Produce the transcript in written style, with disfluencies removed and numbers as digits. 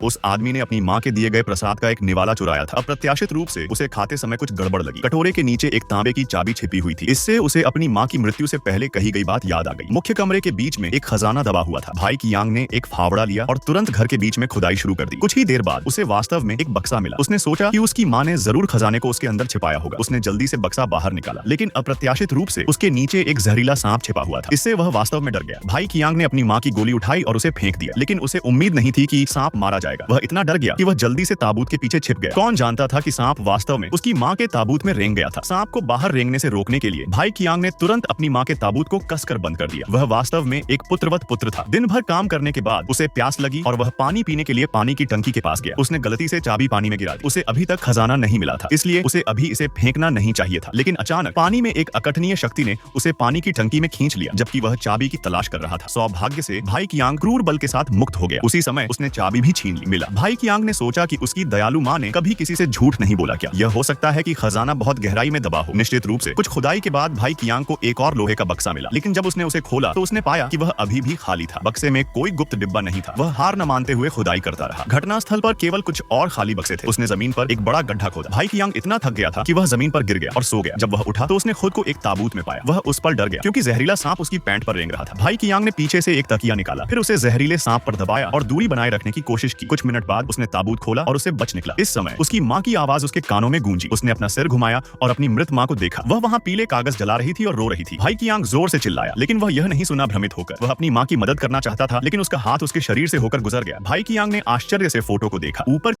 उस आदमी ने अपनी माँ के दिए गए प्रसाद का एक निवाला चुराया था। अप्रत्याशित रूप से उसे खाते समय कुछ गड़बड़ लगी। कटोरे के नीचे एक तांबे की चाबी छिपी हुई थी। इससे उसे अपनी माँ की मृत्यु से पहले कही गई बात याद आ गई। मुख्य कमरे के बीच में एक खजाना दबा हुआ था। भाई कियांग ने एक फावड़ा लिया और तुरंत घर के बीच में खुदाई शुरू कर दी। कुछ ही देर बाद उसे वास्तव में एक बक्सा मिला। उसने सोचा कि उसकी माँ ने जरूर खजाने को उसके अंदर छिपाया होगा। उसने जल्दी से बक्सा बाहर निकाला, लेकिन अप्रत्याशित रूप से उसके नीचे एक जहरीला सांप छिपा हुआ था। इससे वह वास्तव में डर गया। भाई कियांग ने अपनी माँ की गोली उठाई और उसे फेंक दिया, लेकिन उसे उम्मीद नहीं थी कि सांप मारा जाएगा। वह इतना डर गया कि वह जल्दी से ताबूत के पीछे छिप गया। कौन जानता था कि सांप वास्तव में उसकी माँ के ताबूत में रेंग गया था। सांप को बाहर रेंगने से रोकने के लिए भाई कियांग ने तुरंत अपनी माँ के ताबूत को कसकर बंद कर दिया। वह वास्तव में एक पुत्रवत पुत्र था। दिन भर काम करने के बाद उसे प्यास लगी और वह पानी पीने के लिए पानी की टंकी के पास गया। उसने गलती से चाबी पानी में गिरा दी। उसे अभी तक खजाना नहीं मिला था, इसलिए उसे अभी इसे फेंकना नहीं चाहिए था। लेकिन अचानक पानी में एक अकठनीय शक्ति ने उसे पानी की टंकी में खींच लिया, जबकि वह चाबी की तलाश कर रहा था। सौभाग्य से भाई कियांग क्रूर बल के साथ मुक्त हो गया। उसी समय उसने चाबी भी छीन ली। मिला। भाई कियांग ने सोचा कि उसकी दयालु माँ ने कभी किसी से झूठ नहीं बोला। क्या यह हो सकता है कि खजाना बहुत गहराई में दबा हो? निश्चित रूप से। कुछ खुदाई के बाद भाई कियांग को एक और लोहे का बक्सा मिला, लेकिन जब उसने उसे खोला तो उसने पाया कि वह अभी भी खाली था। बक्से में कोई गुप्त डिब्बा नहीं था। वह हार न मानते हुए खुदाई करता रहा। घटनास्थल पर केवल कुछ और खाली बक्से थे। उसने जमीन पर एक बड़ा गड्ढा खोदा। भाई कियांग इतना थक गया था कि वह जमीन पर गिर गया और सो गया। जब वह उठा तो उसने खुद को एक ताबूत में पाया। वह उस पर डर गया क्योंकि जहरीला सांप उसकी पैंट पर रेंग रहा था। भाई कियांग ने पीछे से एक तकिया निकाला, फिर उसे जहरीले सांप पर दबाया और दूरी बनाए रखने की कोशिश की। कुछ मिनट बाद उसने ताबूत खोला और उसे बच निकला। इस समय उसकी माँ की आवाज उसके कानों में गूंजी। उसने अपना सिर घुमाया और अपनी मृत माँ को देखा। वह वहाँ पीले कागज जला रही थी और रो रही थी। भाई कियांग जोर से चिल्लाया, लेकिन वह यह नहीं सुना। भ्रमित होकर वह अपनी माँ की मदद करना चाहता था, लेकिन उसका हाथ उसके शरीर से होकर गुजर गया। भाई कियांग ने आश्चर्य से फोटो को देखा। ऊपर